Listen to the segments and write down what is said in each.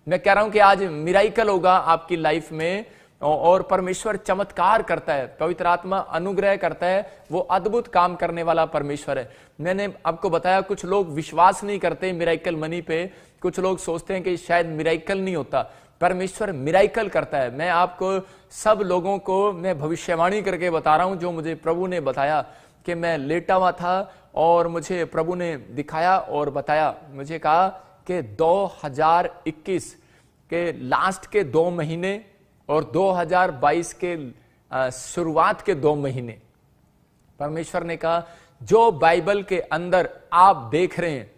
मैं कह रहा हूं कि आज मिराइकल होगा आपकी लाइफ में और परमेश्वर चमत्कार करता है, पवित्र आत्मा अनुग्रह करता है, वो अद्भुत काम करने वाला परमेश्वर है। मैंने आपको बताया कुछ लोग विश्वास नहीं करते मिराइकल मनी पे, कुछ लोग सोचते हैं कि शायद मिराइकल नहीं होता, परमेश्वर मिराइकल करता है। मैं आपको सब लोगों को मैं भविष्यवाणी करके बता रहा हूं जो मुझे प्रभु ने बताया कि मैं लेटा हुआ था और मुझे प्रभु ने दिखाया और बताया, मुझे कहा कि 2021 के लास्ट के 2 महीने और 2022 के शुरुआत के 2 महीने परमेश्वर ने कहा जो बाइबल के अंदर आप देख रहे हैं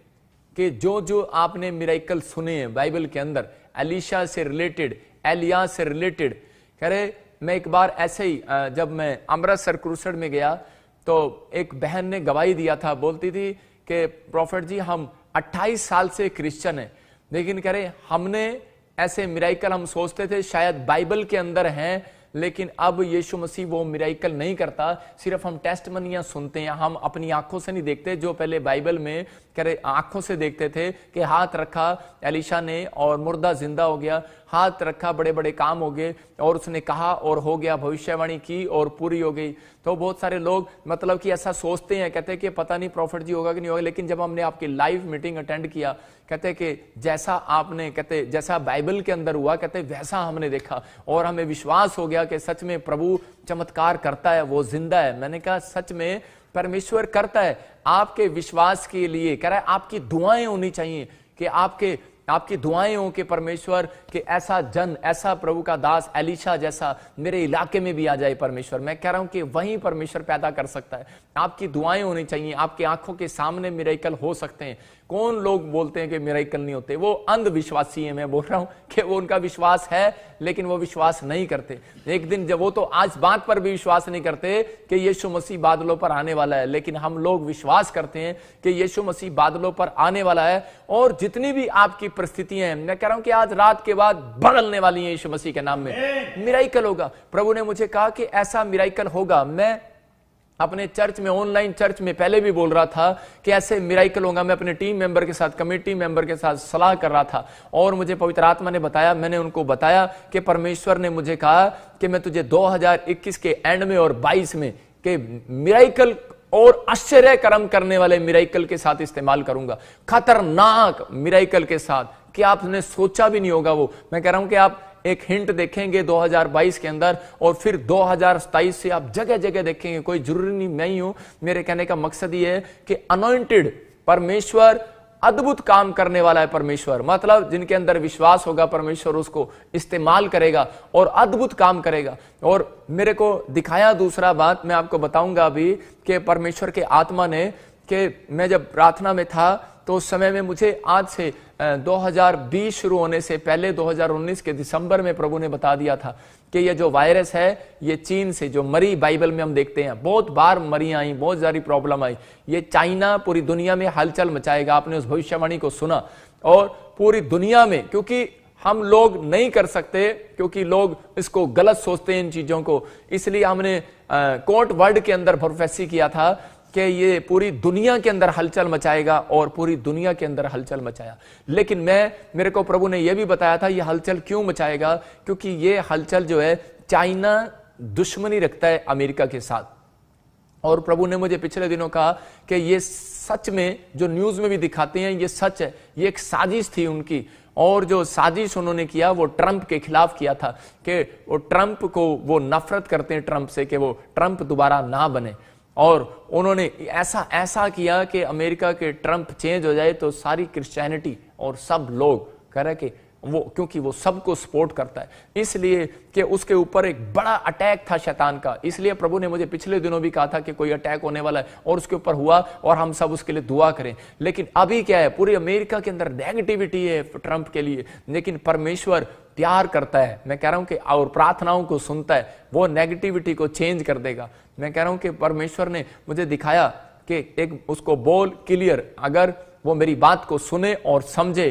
कि जो जो आपने मिराइकल सुने हैं बाइबल के अंदर, एलीशा से रिलेटेड, एलिया से रिलेटेड, कह रहे मैं एक बार ऐसे ही जब मैं अमृतसर क्रूसेड में गया तो एक बहन ने गवाही दिया था, बोलती थी कि प्रॉफिट जी हम 28 साल से क्रिश्चियन हैं, लेकिन कह रहे हमने ऐसे मिराइकल हम सोचते थे शायद बाइबल के अंदर हैं, लेकिन अब यीशु मसीह वो मिराइकल नहीं करता, सिर्फ हम टेस्टमनियां सुनते हैं, हम अपनी आंखों से नहीं देखते। जो पहले बाइबल में कह रहे आंखों से देखते थे कि हाथ रखा एलीशा ने और मुर्दा जिंदा हो गया, हाथ रखा बड़े बड़े काम हो गए, और उसने कहा और हो गया, भविष्यवाणी की और पूरी हो गई। तो बहुत सारे लोग मतलब कि ऐसा सोचते हैं, कहते हैं कि पता नहीं प्रॉफिट जी होगा कि नहीं होगा, लेकिन जब हमने आपकी लाइव मीटिंग अटेंड किया, कहते कि जैसा आपने कहते जैसा बाइबल के अंदर हुआ, कहते वैसा हमने देखा और हमें विश्वास हो गया कि सच में प्रभु चमत्कार करता है, वो जिंदा है। मैंने कहा सच में परमेश्वर करता है। आपके विश्वास के लिए कह रहा है आपकी दुआएं होनी चाहिए कि आपकी दुआएं हो कि परमेश्वर कि ऐसा जन, ऐसा प्रभु का दास एलीशा जैसा मेरे इलाके में भी आ जाए। परमेश्वर, मैं कह रहा हूं कि वहीं परमेश्वर पैदा कर सकता है। आपकी दुआएं होनी चाहिए, आपकी आंखों के सामने मिरेकल हो सकते हैं। कौन लोग बोलते हैं कि मिरेकल नहीं होते? वो अंधविश्वासी है। मैं बोल रहा हूं कि वो उनका विश्वास है लेकिन वो विश्वास नहीं करते। एक दिन जब वो तो आज बात पर भी विश्वास नहीं करते कि यीशु मसीह बादलों पर आने वाला है, लेकिन हम लोग विश्वास करते हैं कि यीशु मसीह बादलों पर आने वाला है। और जितनी भी आपकी परिस्थितियां हैं, मैं कह रहा हूं कि आज रात के बाद बदलने वाली हैं। यीशु मसीह के नाम में मिरेकल होगा। प्रभु ने मुझे कहा कि ऐसा मिरेकल होगा। मैं अपने चर्च में, ऑनलाइन चर्च में पहले भी बोल रहा था कि ऐसे मिरेकल होगा। मैं अपने टीम मेंबर के साथ, कमेटी मेंबर के साथ सलाह कर रहा था और मुझे पवित्र आत्मा ने बताया, मैंने उनको बताया कि परमेश्वर ने मुझे कहा कि मैं तुझे 2021 के एंड में और 22 में के मिरेकल और आश्चर्य कर्म करने वाले मिरेकल के साथ इस्तेमाल करूंगा। खतरनाक मिरेकल के साथ कि आपने सोचा भी नहीं होगा वो। मैं कह रहा हूं कि आप एक हिंट देखेंगे 2022 के अंदर और फिर 2027 से आप जगह जगह देखेंगे। कोई जरूरी नहीं मैं ही हूं, मेरे कहने का मकसद ये है कि अनॉइंटेड परमेश्वर अद्भुत काम करने वाला है। परमेश्वर मतलब जिनके अंदर विश्वास होगा, परमेश्वर उसको इस्तेमाल करेगा और अद्भुत काम करेगा। और मेरे को दिखाया दूसरा बात मैं आपको बताऊंगा अभी कि परमेश्वर के आत्मा ने, कि मैं जब प्रार्थना में था तो उस समय में मुझे आज से 2020 शुरू होने से पहले 2019 के दिसंबर में प्रभु ने बता दिया था कि ये जो वायरस है ये चीन से, जो मरी बाइबल में हम देखते हैं बहुत बार मरी आई, बहुत सारी प्रॉब्लम आई, ये चाइना पूरी दुनिया में हलचल मचाएगा। आपने उस भविष्यवाणी को सुना और पूरी दुनिया में, क्योंकि हम लोग नहीं कर सकते, क्योंकि लोग इसको गलत सोचते हैं इन चीजों को, इसलिए हमने कोर्ट वर्ड के अंदर प्रोफेसी किया था कि ये पूरी दुनिया के अंदर हलचल मचाएगा और पूरी दुनिया के अंदर हलचल मचाया। लेकिन मेरे को प्रभु ने यह भी बताया था ये हलचल क्यों मचाएगा, क्योंकि ये हलचल जो है चाइना दुश्मनी रखता है अमेरिका के साथ। और प्रभु ने मुझे पिछले दिनों कहा कि ये सच में जो न्यूज में भी दिखाते हैं ये सच है, ये एक साजिश थी उनकी। और जो साजिश उन्होंने किया वो ट्रंप के खिलाफ किया था कि वो ट्रंप को वो नफरत करते हैं ट्रंप से, कि वो ट्रंप दोबारा ना बने। और उन्होंने ऐसा किया कि अमेरिका के ट्रंप चेंज हो जाए तो सारी क्रिश्चियनिटी और सब लोग कह रहे कि वो, क्योंकि वो सबको सपोर्ट करता है, इसलिए कि उसके ऊपर एक बड़ा अटैक था शैतान का। इसलिए प्रभु ने मुझे पिछले दिनों भी कहा था कि कोई अटैक होने वाला है और उसके ऊपर हुआ और हम सब उसके लिए दुआ करें। लेकिन अभी क्या है, पूरी अमेरिका के अंदर नेगेटिविटी है ट्रंप के लिए, लेकिन परमेश्वर प्यार करता है। मैं कह रहा हूं कि और प्रार्थनाओं को सुनता है, वो नेगेटिविटी को चेंज कर देगा। मैं कह रहा हूं कि परमेश्वर ने मुझे दिखाया कि एक उसको बोल क्लियर, अगर वो मेरी बात को सुने और समझे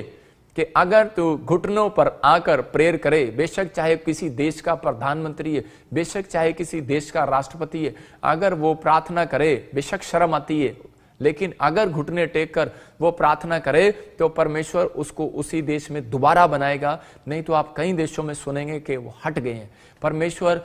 कि अगर तू घुटनों पर आकर प्रेयर करे, बेशक चाहे किसी देश का प्रधानमंत्री है, बेशक चाहे किसी देश का राष्ट्रपति है, अगर वो प्रार्थना करे, बेशक शर्म आती है, लेकिन अगर घुटने टेक कर वो प्रार्थना करे तो परमेश्वर उसको उसी देश में दोबारा बनाएगा। नहीं तो आप कई देशों में सुनेंगे कि वो हट गए हैं। परमेश्वर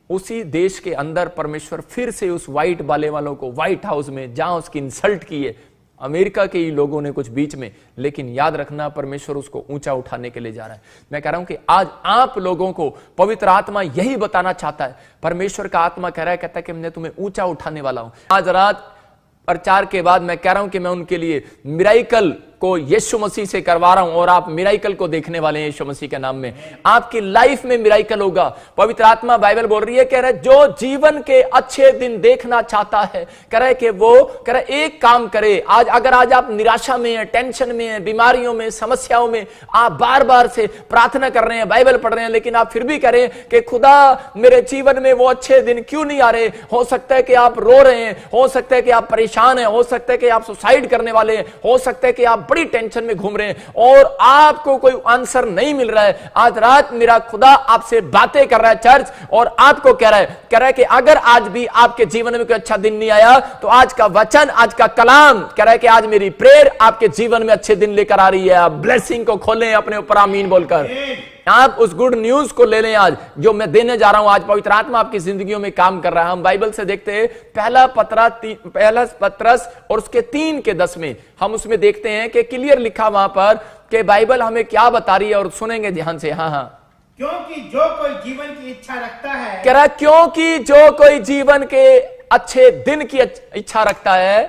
उसी देश के अंदर परमेश्वर फिर से उस व्हाइट वाले वालों को व्हाइट हाउस में जहां उसकी इंसल्ट की है अमेरिका के ही लोगों ने कुछ बीच में, लेकिन याद रखना परमेश्वर उसको ऊंचा उठाने के लिए जा रहा है। मैं कह रहा हूं कि आज आप लोगों को पवित्र आत्मा यही बताना चाहता है। परमेश्वर का आत्मा कह रहा है, कहता है कि मैं तुम्हें ऊंचा उठाने वाला हूं। आज रात प्रचार के बाद मैं कह रहा हूं कि मैं उनके लिए मिराइकल को यीशु मसीह से करवा रहा हूं और आप मिराइकल को देखने वाले हैं यीशु मसीह के नाम में। आपकी लाइफ में मिराइकल होगा। पवित्र आत्मा बाइबल बोल रही है, कह रहा है जो जीवन के अच्छे दिन देखना चाहता है, कह रहा है कि वो कह रहा है एक काम करे। अगर आज आप निराशा में हैं, टेंशन में हैं, बीमारियों में, समस्याओं में, आप बार बार से प्रार्थना कर रहे हैं, बाइबल पढ़ रहे हैं, लेकिन आप फिर भी कह रहे हैं कि खुदा मेरे जीवन में वो अच्छे दिन क्यों नहीं आ रहे। हो सकता है कि आप रो रहे हैं, हो सकता है कि आप परेशान हैं, हो सकता है कि आप सुसाइड करने वाले हैं, हो सकता है कि आप बड़ी टेंशन में घूम रहे हैं और आपको कोई आंसर नहीं मिल रहा है। आज रात मेरा खुदा आपसे बातें कर रहा है चर्च, और आपको कह रहा है कि अगर आज भी आपके जीवन में कोई अच्छा दिन नहीं आया तो आज का वचन, आज का कलाम कह रहा है कि आज मेरी प्रेयर आपके जीवन में अच्छे दिन लेकर आ रही है। आप ब्लेसिंग को खोलें अपने ऊपर, आमीन बोलकर आप उस गुड न्यूज को ले लें आज जो मैं देने जा रहा हूं। आज पवित्र आत्मा आपकी जिंदगियों में काम कर रहा है। हम बाइबल से देखते हैं पहला पत्रस और उसके 3:10 में हम उसमें देखते हैं कि क्लियर लिखा वहां पर कि बाइबल हमें क्या बता रही है, और सुनेंगे ध्यान से। हाँ, क्योंकि जो कोई जीवन की इच्छा रखता है, कह रहा क्योंकि जो कोई जीवन के अच्छे दिन की इच्छा रखता है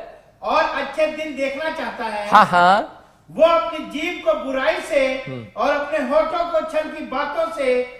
और अच्छे दिन देखना चाहता है, हाँ, वो अपनी जीभ को बुराई से और अपने होठों को छल की बातों से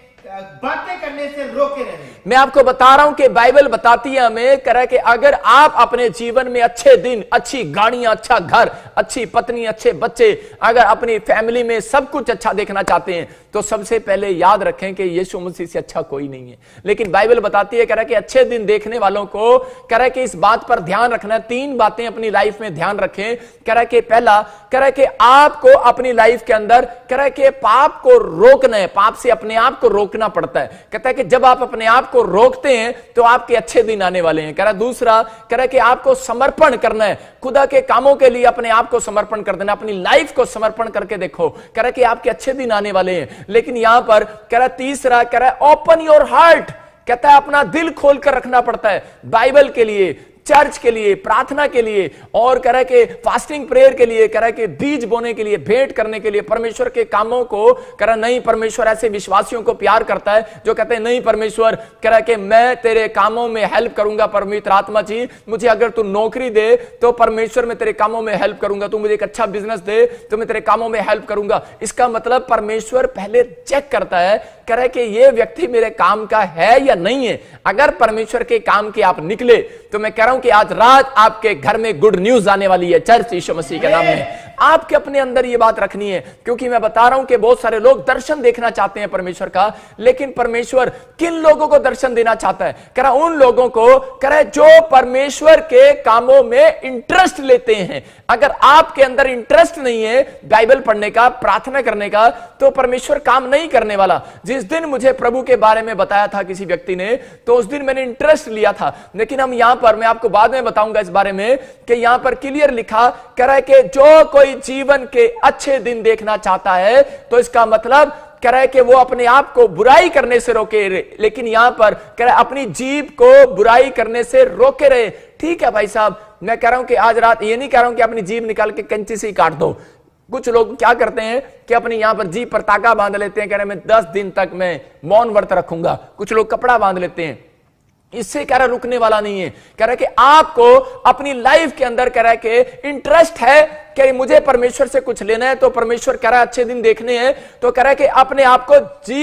बातें करने से रोके रहे। मैं आपको बता रहा हूं कि बाइबल बताती है हमें, कह रहा है कि अगर आप अपने जीवन में अच्छे दिन, अच्छी गाड़ियां, अच्छा घर, अच्छी पत्नी, अच्छे बच्चे, अगर अपनी फैमिली में सब कुछ अच्छा देखना चाहते हैं तो सबसे पहले याद रखें कि यीशु मसीह से अच्छा कोई नहीं है। लेकिन बाइबल बताती है, कह रहा है कि अच्छे दिन देखने वालों को कह रहा है कि इस बात पर ध्यान रखना है। 3 बातें अपनी लाइफ में ध्यान रखें। कह रहा है कि पहला, कह रहा है कि आपको अपनी लाइफ के अंदर कह रहा है कि पाप को रोकना है, पाप से अपने आप को रोकना पड़ता है। कहता है कि जब आप अपने आप को रोकते हैं तो आपके अच्छे दिन आने वाले हैं। कह रहा है दूसरा, कह रहा है कि आपको समर्पण करना है, खुदा के कामों के लिए अपने आप को समर्पण कर देना, अपनी लाइफ को समर्पण करके देखो। कह रहा है कि आपके अच्छे दिन आने वाले हैं। लेकिन यहां पर कह रहा है तीसरा, कह रहा है ओपन योर हार्ट, कहता है अपना दिल खोलकर रखना पड़ता है बाइबल के लिए, चर्च के लिए, प्रार्थना के लिए, और कह रहा है कि फास्टिंग प्रेयर के लिए, कह रहा है कि बीज बोने के लिए, भेंट करने के लिए, परमेश्वर के कामों को। कह रहा नहीं, परमेश्वर ऐसे विश्वासियों को प्यार करता है जो कहते हैं नहीं परमेश्वर, कह रहा है कि मैं तेरे कामों में हेल्प करूंगा। पवित्र आत्मा जी मुझे अगर तू नौकरी दे तो परमेश्वर मैं तेरे कामों में हेल्प करूंगा, तू मुझे एक अच्छा बिजनेस दे तो मैं तेरे कामों में हेल्प करूंगा। इसका मतलब परमेश्वर पहले चेक करता है, कह रहा है कि ये व्यक्ति मेरे काम का है या नहीं है। अगर परमेश्वर के काम के आप निकले तो मैं कह रहा हूं कि आज रात आपके घर में गुड न्यूज आने वाली है चर्च, यीशु मसीह के नाम में। आपके अपने अंदर ये बात रखनी है, क्योंकि मैं बता रहा हूं कि बहुत सारे लोग दर्शन देखना चाहते हैं परमेश्वर का, लेकिन परमेश्वर किन लोगों को दर्शन देना चाहता है? कह रहा उन लोगों को, कह रहा जो परमेश्वर के कामों में इंटरेस्ट लेते हैं। अगर आपके अंदर इंटरेस्ट नहीं है बाइबल पढ़ने का, प्रार्थना करने का, तो परमेश्वर काम नहीं करने वाला। जिस दिन मुझे प्रभु के बारे में बताया था किसी व्यक्ति ने, तो उस दिन मैंने इंटरेस्ट लिया था। लेकिन हम यहां पर, मैं आपको बाद में बताऊंगा इस बारे में, कि यहां पर क्लियर लिखा, कह रहा है कि जो कोई जीवन के अच्छे दिन देखना चाहता है तो इसका मतलब कह रहा है कि वो अपने आप को बुराई करने से रोके रहे। लेकिन यहां पर कह रहा है अपनी जीभ को बुराई करने से रोके रहे। ठीक है भाई साहब, मैं कह रहा हूं कि आज रात ये नहीं कह रहा हूं कि अपनी जीभ निकाल के कंची से ही काट दो। कुछ लोग क्या करते हैं कि अपनी यहां पर जीभ पर ताका बांध लेते हैं, कह रहे मैं 10 दिन तक मैं मौन व्रत रखूंगा। कुछ लोग कपड़ा बांध लेते हैं। इससे कह रहा रुकने वाला नहीं है। कह रहा है कि आपको अपनी लाइफ के अंदर कह रहा है कि इंटरेस्ट है कि मुझे परमेश्वर से कुछ लेना है, तो परमेश्वर कह रहा है अच्छे दिन देखने हैं, तो कह रहा है कि अपने आप को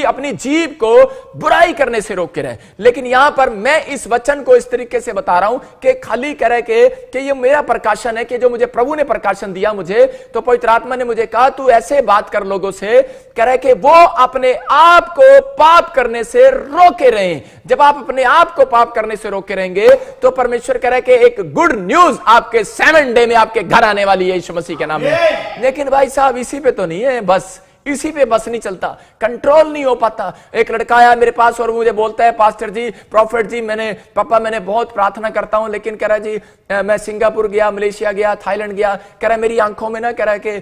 अपनी जीभ को बुराई करने से रोक के रहे। लेकिन यहां पर मैं इस वचन को इस तरीके से बता रहा हूं कि खाली कह रहा है कि ये मेरा प्रकाशन है, कि जो मुझे प्रभु ने प्रकाशन दिया मुझे, तो पवित्र आत्मा ने मुझे कहा तू ऐसे बात कर लोगों से, कह रहा है कि वो अपने आप को पाप करने से रोके रहे। जब आप अपने आप को पाप करने से रोके रहेंगे तो परमेश्वर कह रहा है कि एक गुड न्यूज आपके 7 डे में आपके घर आने वाली है यीशु मसीह के नाम में। लेकिन भाई साहब इसी पे तो नहीं है बस, इसी पे बस नहीं चलता, कंट्रोल नहीं हो पाता। एक लड़का आया मेरे पास और मुझे बोलता है, पास्टर जी, प्रॉफिट जी, मैंने बहुत प्रार्थना करता हूं, लेकिन कह रहा जी मैं सिंगापुर गया, मलेशिया गया, थाईलैंड गया, कह रहा मेरी आंखों में ना कह रहा कि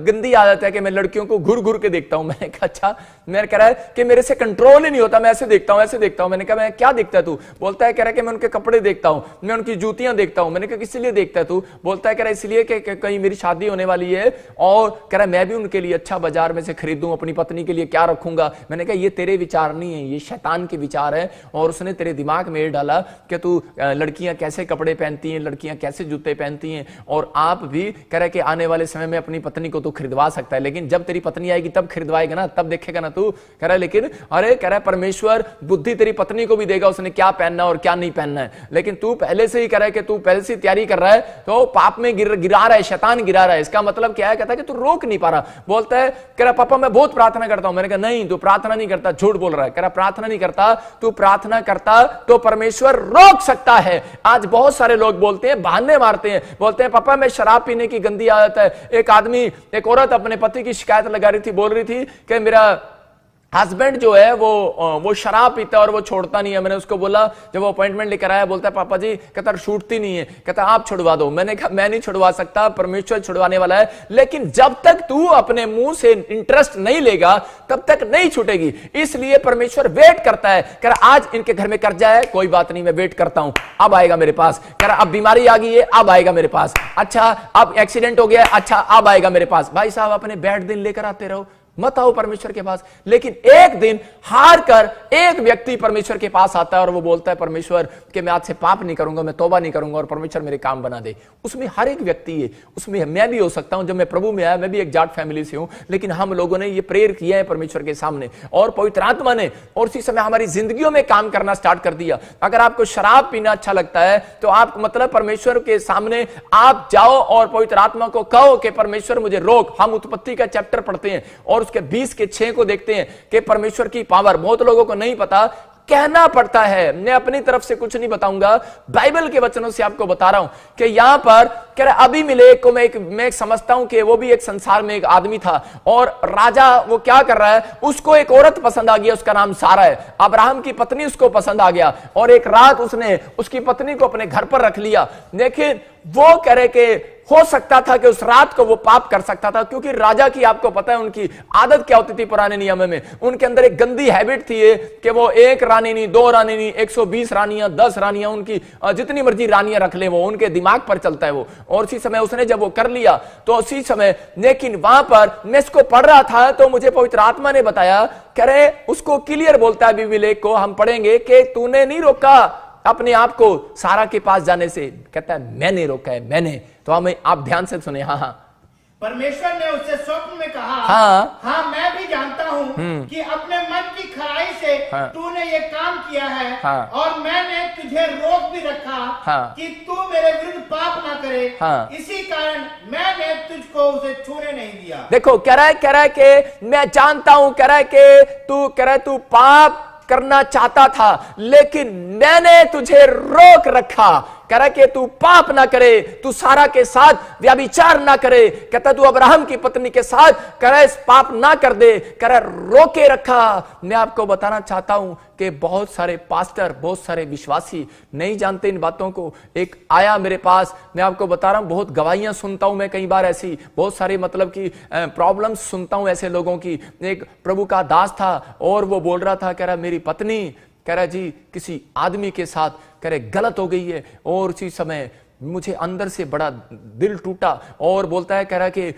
गंदी आदत है कि मैं लड़कियों को घूर घूर के देखता हूं। मैंने कहा अच्छा, मैं कह रहा है कि मेरे से कंट्रोल ही नहीं होता, मैं ऐसे देखता हूं, ऐसे देखता हूं। मैंने कहा मैं क्या देखता है तू? बोलता है कह रहा कि मैं उनके कपड़े देखता हूं, मैं उनकी जूतियां देखता हूं। मैंने कहा किस लिए देखता है तू? बोलता है कह रहा इसलिए कि कहीं मेरी शादी होने वाली है और कह रहा मैं भी उनके लिए अच्छा बाजार में से खरीदूं, अपनी पत्नी के लिए क्या रखूंगा। मैंने कहा ये तेरे विचार नहीं है, ये शैतान के विचार है, और उसने तेरे दिमाग में ये डाला कि तू लड़कियां कैसे कपड़े पहनती हैं, लड़कियां कैसे जूते पहनती हैं, और आप भी कह रहे कि आने वाले समय में अपनी पत्नी को तू खरीदवा सकता है, लेकिन जब तेरी पत्नी आएगी तब खरीदवाएगा ना, तब देखेगा ना तू। कह रहा है लेकिन अरे कह रहा है परमेश्वर बुद्धि तेरी पत्नी को भी देगा, उसने क्या पहनना और क्या नहीं पहनना है, लेकिन तू पहले से ही कह रहा है कि तू पहले से तैयारी कर रहा है तो पाप में गिरा रहा है, शैतान गिरा रहा है। इसका मतलब क्या है? कहता है कि तू रोक नहीं पा रहा। बोलता है कह रहा पापा मैं बहुत प्रार्थना करता हूं। मैंने कहा नहीं, तू प्रार्थना नहीं करता, झूठ बोल रहा है। कह रहा प्रार्थना नहीं करता, तू प्रार्थना करता तो परमेश्वर रोक सकता है। आज बहुत सारे लोग बोलते हैं, बहाने मारते हैं, बोलते हैं पापा मैं शराब पीने की गंदी आदत है। एक औरत अपने पति की शिकायत लगा रही थी, बोल रही थी कि मेरा हस्बैंड जो है वो शराब पीता है और वो छोड़ता नहीं है। मैंने उसको बोला, जब वो अपॉइंटमेंट लेकर आया, बोलता है पापा जी कहता छूटती नहीं है, कहता आप छुड़वा दो। मैंने कहा मैं नहीं छुड़वा सकता, परमेश्वर छुड़वाने वाला है, लेकिन जब तक तू अपने मुंह से इंटरेस्ट नहीं लेगा तब तक नहीं छूटेगी। इसलिए परमेश्वर वेट करता है। कह रहा आज इनके घर में कर्जा है, कोई बात नहीं, मैं वेट करता हूं, अब आएगा मेरे पास। कह रहा अब बीमारी आ गई है, अब आएगा मेरे पास। अच्छा अब एक्सीडेंट हो गया, अच्छा अब आएगा मेरे पास। भाई साहब अपने बैड दिन लेकर आते रहो, मत आओ परमेश्वर के पास। लेकिन एक दिन हार कर एक व्यक्ति परमेश्वर के पास आता है और वो बोलता है परमेश्वर कि मैं आज से पाप नहीं करूंगा, मैं तौबा नहीं करूंगा और परमेश्वर मेरे काम बना दे। उसमें हर एक व्यक्ति है, उसमें मैं भी हो सकता हूं। जब मैं प्रभु में आया, मैं भी एक जाट फैमिली से हूं, लेकिन हम लोगों ने ये प्रेयर किया है परमेश्वर के सामने और पवित्र आत्मा ने और उसी समय हमारी जिंदगियों में काम करना स्टार्ट कर दिया। अगर आपको शराब पीना अच्छा लगता है तो आप मतलब परमेश्वर के सामने आप जाओ और पवित्र आत्मा को कहो कि परमेश्वर मुझे रोक। हम उत्पत्ति का चैप्टर पढ़ते हैं और उसके 20:6 को देखते हैं कि परमेश्वर की पावर, बहुत लोगों को नहीं पता, कहना पड़ता है। मैं अपनी तरफ से कुछ नहीं बताऊंगा, बाइबल के वचनों से आपको बता रहा हूं कि यहां पर कह रहा अबीमेलेक को मैं समझता हूं कि वो भी एक संसार में एक आदमी था और राजा वो क्या कर रहा है, उसको एक औरत पसंद आ गया, उसका नाम सारा है। अब्राहम की पत्नी उसको पसंद आ गया और एक रात उसने उसकी पत्नी को अपने घर पर रख लिया। लेकिन वो कह रहे कि हो सकता था कि उस रात को वो पाप कर सकता था, क्योंकि राजा की आपको पता है उनकी आदत क्या होती थी पुराने नियम में। उनके अंदर एक गंदी हैबिट थी कि वो एक रानी नहीं, 2 रानी नहीं, 120 रानियां, 10 रानियां, उनकी जितनी मर्जी रानियां रख ले, वो उनके दिमाग पर चलता है वो। और उसी समय उसने जब वो कर लिया तो उसी समय, लेकिन वहां पर मैं इसको पढ़ रहा था तो मुझे पवित्र आत्मा ने बताया, कह रहे उसको क्लियर बोलता है अबीमेलेक को, हम पढ़ेंगे कि तूने नहीं रोका अपने आप को सारा के पास जाने से। कहता है मैंने रोका है, मैंने। तो हमें आप ध्यान से सुने। हाँ परमेश्वर ने उससे स्वप्न में कहा, हाँ मैं भी जानता हूँ कि अपने मन की खराई से तूने ये काम किया है, और मैंने तुझे रोक भी रखा कि तू मेरे विरुद्ध पाप ना करे, इसी कारण मैंने तुझको उसे छूने नहीं दिया। देखो कह रहा है कि मैं जानता हूँ, कह रहा है तू पाप करना चाहता था, लेकिन मैंने तुझे रोक रखा। कह रहा कि तू पाप ना करे, तू सारा के साथ व्यभिचार ना करे। कहता तू अब्राहम की पत्नी के साथ कह रहा पाप ना कर दे, कह रहा रोके रखा। मैं आपको बताना चाहता हूं कि बहुत सारे पास्टर, बहुत सारे विश्वासी नहीं जानते इन बातों को। एक आया मेरे पास, मैं आपको बता रहा हूं, बहुत गवाहियां सुनता हूं मैं कई बार ऐसी, बहुत सारे मतलब की प्रॉब्लम्स सुनता हूं ऐसे लोगों की। एक प्रभु का दास था और वो बोल रहा था, कह रहा मेरी पत्नी कह रहा जी किसी आदमी के साथ कह रहे गलत हो गई है, और उसी समय मुझे अंदर से बड़ा दिल टूटा और बोलता है, कह रहा कि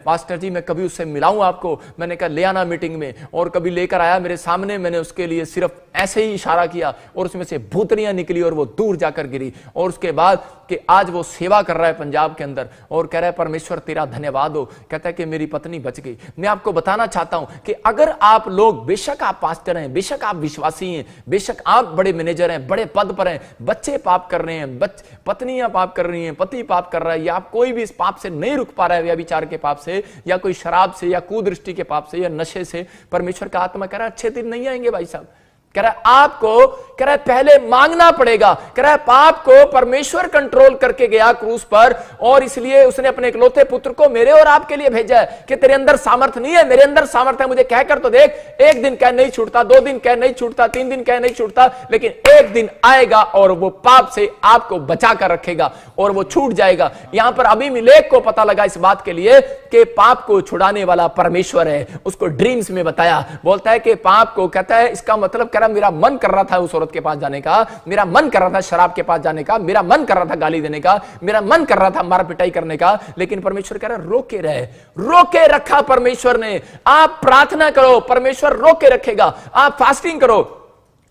पास्टर जी मैं कभी उससे मिलाऊं आपको। मैंने कहा ले आना मीटिंग में, और कभी लेकर आया मेरे सामने। मैंने उसके लिए सिर्फ ऐसे ही इशारा किया और उसमें से भूतनियां निकली और वो दूर जाकर गिरी। और उसके बाद कि आज वो सेवा कर रहा है पंजाब के अंदर और कह रहा है परमेश्वर तेरा धन्यवाद हो। कहता है कि मेरी पत्नी बच गई। मैं आपको बताना चाहता हूं कि अगर आप लोग, बेशक आप पास्टर हैं, बेशक आप विश्वासी हैं, बेशक आप बड़े मैनेजर हैं, बड़े पद पर हैं, बच्चे पाप कर रहे हैं, पत्नियां पाप कर रही हैं, पति पाप कर रहा है, या आप कोई भी इस पाप से नहीं रुक पा रहा है, व्यभिचार के पाप से या कोई शराब से या कुदृष्टि के पाप से या नशे से, परमेश्वर का आत्मा कह रहा है अच्छे दिन नहीं आएंगे भाई साहब। कह रहा है आपको, कह रहा है पहले मांगना पड़ेगा। कह रहा है पाप को परमेश्वर कंट्रोल करके गया क्रूस पर, और इसलिए उसने अपने इकलौते पुत्र को मेरे और आपके लिए भेजा है कि तेरे अंदर सामर्थ नहीं है, मेरे अंदर सामर्थ है, मुझे कहकर तो देख। एक दिन कह नहीं छूटता, 2 दिन कह नहीं छूटता, 3 दिन कह नहीं छूटता, लेकिन एक दिन आएगा और वो पाप से आपको बचा कर रखेगा और वो छूट जाएगा। यहां पर अबीमेलेक को पता लगा इस बात के लिए कि पाप को छुड़ाने वाला परमेश्वर है। उसको ड्रीम्स में बताया, बोलता है कि पाप को, कहता है इसका मतलब कह रहा मेरा मन कर रहा था उस औरत के पास जाने का, मेरा मन कर रहा था शराब के पास जाने का, मेरा मन कर रहा था गाली देने का, मेरा मन कर रहा था मार पिटाई करने का, लेकिन परमेश्वर कह रहा रोके रहे, रोके रखा परमेश्वर ने। आप प्रार्थना करो, परमेश्वर रोके रखेगा। आप फास्टिंग करो।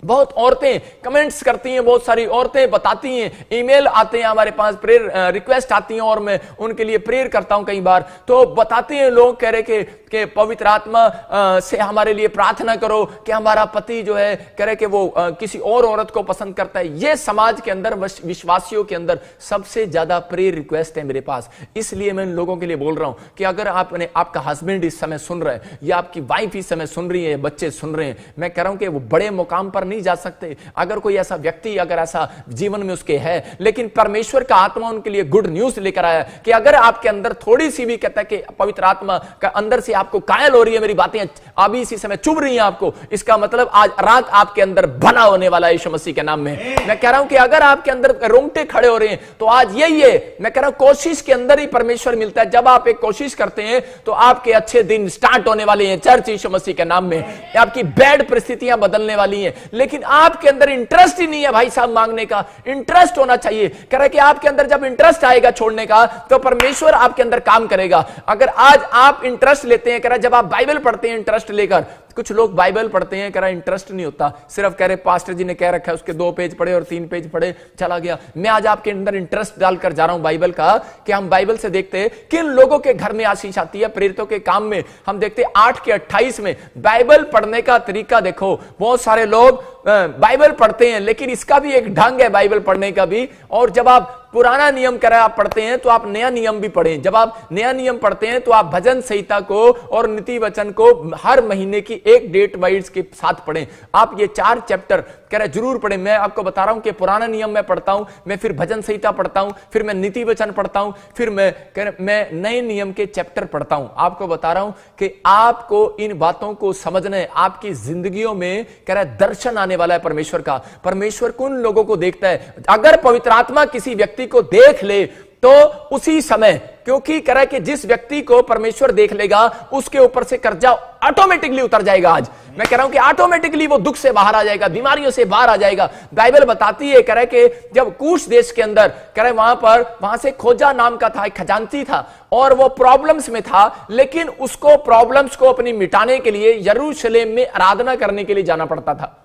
बहुत औरतें कमेंट्स करती हैं, बहुत सारी औरतें बताती हैं, ईमेल आते हैं हमारे पास, प्रेयर रिक्वेस्ट आती हैं और मैं उनके लिए प्रेयर करता हूं कई बार। तो बताते हैं लोग, कह रहे कि पवित्र आत्मा से हमारे लिए प्रार्थना करो कि हमारा पति जो है, कह रहे कि वो किसी और औरत को पसंद करता है। ये समाज के अंदर, विश्वासियों के अंदर सबसे ज्यादा प्रेयर रिक्वेस्ट है मेरे पास। इसलिए मैं उन लोगों के लिए बोल रहा हूं कि अगर आपका हस्बैंड इस समय सुन रहा है या आपकी वाइफ इस समय सुन रही है, बच्चे सुन रहे हैं, मैं कह रहा हूं कि वो बड़े मुकाम पर नहीं जा सकते। अगर कोई ऐसा व्यक्ति, अगर ऐसा जीवन में उसके है, लेकिन परमेश्वर का आत्मा उनके लिए गुड न्यूज लेकर आया कि अगर आपके अंदर थोड़ी सी भी, कहता है कि पवित्र आत्मा का अंदर से आपको कायल हो रही है, मेरी बातें अभी इसी समय चुभ रही हैं आपको, इसका मतलब आज रात आपके अंदर भला होने वाला है यीशु मसीह के नाम में। मैं कह रहा हूं कि अगर आपके अंदर रोंगटे खड़े हो रहे हैं तो आज यही है। मैं कह रहा हूं कोशिश के अंदर ही परमेश्वर मिलता है। जब आप एक कोशिश करते हैं तो आपके अच्छे दिन स्टार्ट होने वाले हैं चर्च यीशु मसीह के नाम में। आपकी बैड परिस्थितियां बदलने वाली हैं, लेकिन आपके अंदर इंटरेस्ट ही नहीं है भाई साहब मांगने का। इंटरेस्ट होना चाहिए। कह रहा है कि आपके अंदर जब इंटरेस्ट आएगा छोड़ने का तो परमेश्वर आपके अंदर काम करेगा। अगर आज आप इंटरेस्ट लेते हैं, कह रहा है जब आप बाइबल पढ़ते हैं इंटरेस्ट लेकर, कुछ लोग बाइबल पढ़ते हैं, कह रहा इंटरेस्ट नहीं होता, सिर्फ कह रहे पास्टर जी ने कह रखा है, उसके 2 पेज पढ़े और 3 पेज पढ़े, चला गया। मैं आज आपके अंदर इंटरेस्ट डालकर जा रहा हूं बाइबल का, कि हम बाइबल से देखते हैं किन लोगों के घर में आशीष आती है। प्रेरितों के काम में हम देखते 8 के 28 में बाइबल पढ़ने का तरीका देखो। बहुत सारे लोग बाइबल पढ़ते हैं, लेकिन इसका भी एक ढंग है बाइबल पढ़ने का भी। और जब आप पुराना नियम कर आप पढ़ते हैं तो आप नया नियम भी पढ़ें। जब आप नया नियम पढ़ते हैं तो आप भजन संहिता को और नीति वचन को हर महीने की एक डेट वाइज के साथ पढ़ें। आप ये 4 चैप्टर कह रहे जरूर पढ़ें। मैं आपको बता रहा हूं कि पुराना नियम मैं पढ़ता हूं, मैं फिर भजन संहिता पढ़ता हूं, फिर मैं नीति वचन पढ़ता हूं, फिर मैं नए नियम के चैप्टर पढ़ता हूं। आपको बता रहा हूं कि आपको इन बातों को समझना है। आपकी जिंदगियों में कह रहा है दर्शन आने वाला है परमेश्वर का। परमेश्वर कौन लोगों को देखता है? अगर पवित्र आत्मा किसी व्यक्ति को देख ले तो उसी समय, क्योंकि कह रहा है कि जिस व्यक्ति को परमेश्वर देख लेगा उसके ऊपर से कर्जा ऑटोमेटिकली उतर जाएगा। आज मैं कह रहा हूं कि ऑटोमेटिकली वो दुख से बाहर आ जाएगा, बीमारियों से बाहर आ जाएगा। बाइबल बताती है, कह रहा है कि जब कूश देश के अंदर, कह रहा है वहां से खोजा नाम का था, एक खजांची था, और वो प्रॉब्लम्स में था, लेकिन उसको प्रॉब्लम्स को अपनी मिटाने के लिए यरूशलेम में आराधना करने के लिए जाना पड़ता था।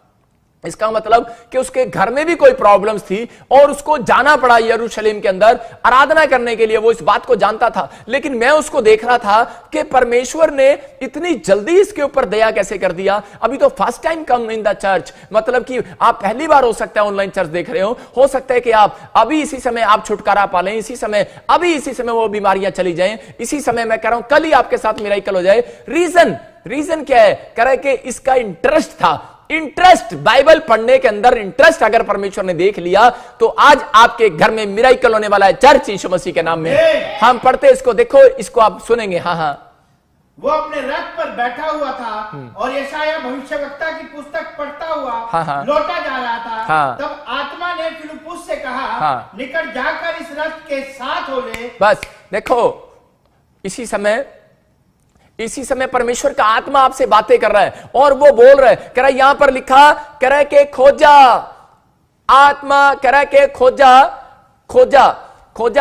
इसका मतलब कि उसके घर में भी कोई प्रॉब्लम्स थी और उसको जाना पड़ा यरूशलेम के अंदर आराधना करने के लिए। वो इस बात को जानता था, लेकिन मैं उसको देख रहा था कि परमेश्वर ने इतनी जल्दी इसके ऊपर दया कैसे कर दिया। अभी तो first time come in the church, मतलब कि आप पहली बार हो सकता है ऑनलाइन चर्च देख रहे हो सकता है कि आप अभी इसी समय आप छुटकारा पा लें, इसी समय अभी इसी समय वो बीमारियां चली जाएं, इसी समय मैं कह रहा हूं कल ही आपके साथ मिराकल हो जाए। रीजन क्या है? कह रहा है कि इसका इंटरेस्ट था। इंटरेस्ट बाइबल पढ़ने के अंदर इंटरेस्ट अगर परमेश्वर ने देख लिया तो आज आपके घर में मिराकल होने वाला है चर्च यीशु मसीह के नाम में। हम पढ़ते इसको, देखो इसको आप सुनेंगे। हाँ, वो अपने रथ पर बैठा हुआ था और यशायाह भविष्यवक्ता की पुस्तक पढ़ता हुआ लौटा जा रहा था। तब आत्मा ने फिलिप्पुस से कहा, निकट जाकर इस रथ के साथ हो ले। बस देखो, इसी समय परमेश्वर का आत्मा आपसे बातें कर रहा है और वो बोल रहा है। कह रहा है यहां पर लिखा, कह रहा है कि खोजा, आत्मा कह रहा है कि खोजा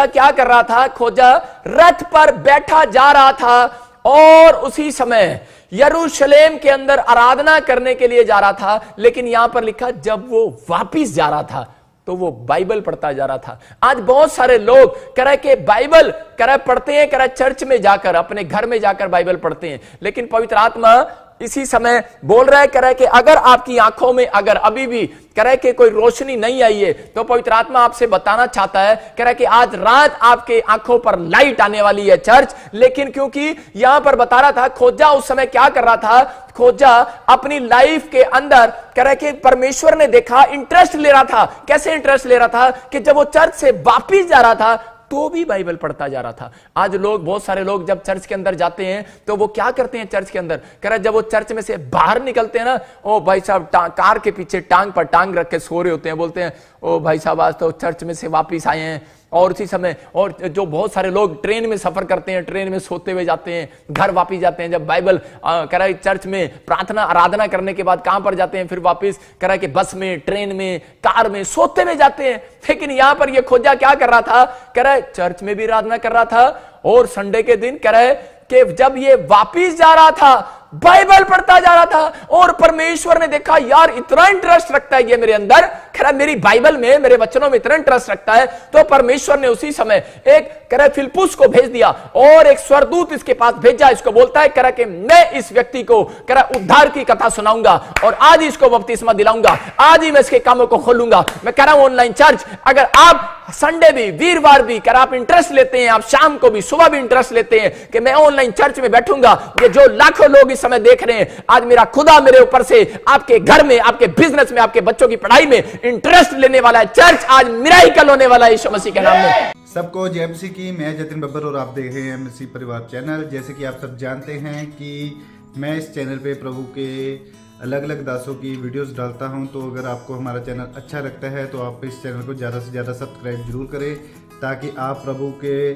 क्या कर रहा था? खोजा रथ पर बैठा जा रहा था और उसी समय यरूशलेम के अंदर आराधना करने के लिए जा रहा था। लेकिन यहां पर लिखा जब वो वापिस जा रहा था तो वो बाइबल पढ़ता जा रहा था। आज बहुत सारे लोग कह रहे कि बाइबल कह रहे पढ़ते हैं, कह रहे चर्च में जाकर, अपने घर में जाकर बाइबल पढ़ते हैं, लेकिन पवित्र आत्मा इसी समय बोल रहा है, कह रहा है कि अगर आपकी आंखों में अगर अभी भी कह रहा है कि कोई रोशनी नहीं आई है, तो पवित्र आत्मा आपसे बताना चाहता है, कह रहा है कि आज रात आपके आंखों पर लाइट आने वाली है चर्च। लेकिन क्योंकि यहां पर बता रहा था, खोजा उस समय क्या कर रहा था, खोजा अपनी लाइफ के अंदर कह रहा है कि परमेश्वर ने देखा, इंटरेस्ट ले रहा था। कैसे इंटरेस्ट ले रहा था कि जब वो चर्च से वापिस जा रहा था तो भी बाइबल पढ़ता जा रहा था। आज लोग, बहुत सारे लोग जब चर्च के अंदर जाते हैं तो वो क्या करते हैं चर्च के अंदर, कह रहा है जब वो चर्च में से बाहर निकलते हैं ना, ओ भाई साहब कार के पीछे टांग पर टांग रख के सो रहे होते हैं, बोलते हैं ओ भाई साहब आज तो चर्च में से वापिस आए हैं। और उसी समय, और जो बहुत सारे लोग ट्रेन में सफर करते हैं, ट्रेन में सोते हुए जाते हैं, घर वापिस जाते हैं। जब बाइबल कह रहा है चर्च में प्रार्थना आराधना करने के बाद कहां पर जाते हैं, फिर वापिस कह रहा है कि बस में, ट्रेन में, कार में सोते हुए जाते हैं। लेकिन यहां पर ये खोजा क्या कर रहा था, कह रहा है चर्च में भी आराधना कर रहा था, और संडे के दिन कह रहा है कि जब ये वापिस जा रहा था बाइबल पढ़ता जा रहा था। और परमेश्वर ने देखा यार इतना इंटरेस्ट रखता है ये मेरे अंदर, कह रहा मेरी बाइबल में, मेरे वचनों में इतना इंटरेस्ट रखता है। तो परमेश्वर ने उसी समय एक कह रहा फिलिप्पुस को भेज दिया और एक स्वर्गदूत इसके पास भेजा। इसको बोलता है, कह रहा कि मैं इस व्यक्ति को कह रहा उद्धार की कथा सुनाऊंगा और आज ही इसको बपतिस्मा दिलाऊंगा, आज ही मैं इसके कामों को खोलूंगा। मैं कह रहा हूं ऑनलाइन चर्च, अगर आप संडे भी, वीरवार भी कर आप इंटरेस्ट लेते हैं, आप शाम को भी, सुबह भी इंटरेस्ट लेते हैं कि मैं ऑनलाइन चर्च में बैठूंगा, ये जो लाखों लोग इस समय देख रहे हैं, आज मेरा खुदा मेरे ऊपर से आपके घर में, आपके बिजनेस में, आपके बच्चों की पढ़ाई में इंटरेस्ट लेने वाला है। चर्च आज मिराकल होने वाला है यीशु मसीह के नाम में। सबको जय मसीह की। मैं जतिन बब्बर और आप देख रहे हैं एमएससी परिवार चैनल। जैसे कि आप सब जानते हैं कि मैं इस चैनल पे प्रभु के अलग अलग दासों की वीडियोस डालता हूं, तो अगर आपको हमारा चैनल अच्छा लगता है तो आप इस चैनल को ज़्यादा से ज़्यादा सब्सक्राइब जरूर करें, ताकि आप प्रभु के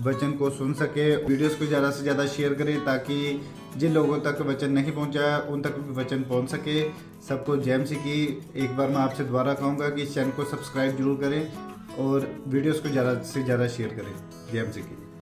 वचन को सुन सके। वीडियोस को ज़्यादा से ज़्यादा शेयर करें ताकि जिन लोगों तक वचन नहीं पहुंचा उन तक भी वचन पहुंच सके। सबको जय मसीह की। एक बार मैं आपसे दोबारा कहूँगा कि इस चैनल को सब्सक्राइब जरूर करें और वीडियोस को ज़्यादा से ज़्यादा शेयर करें। जय मसीह की।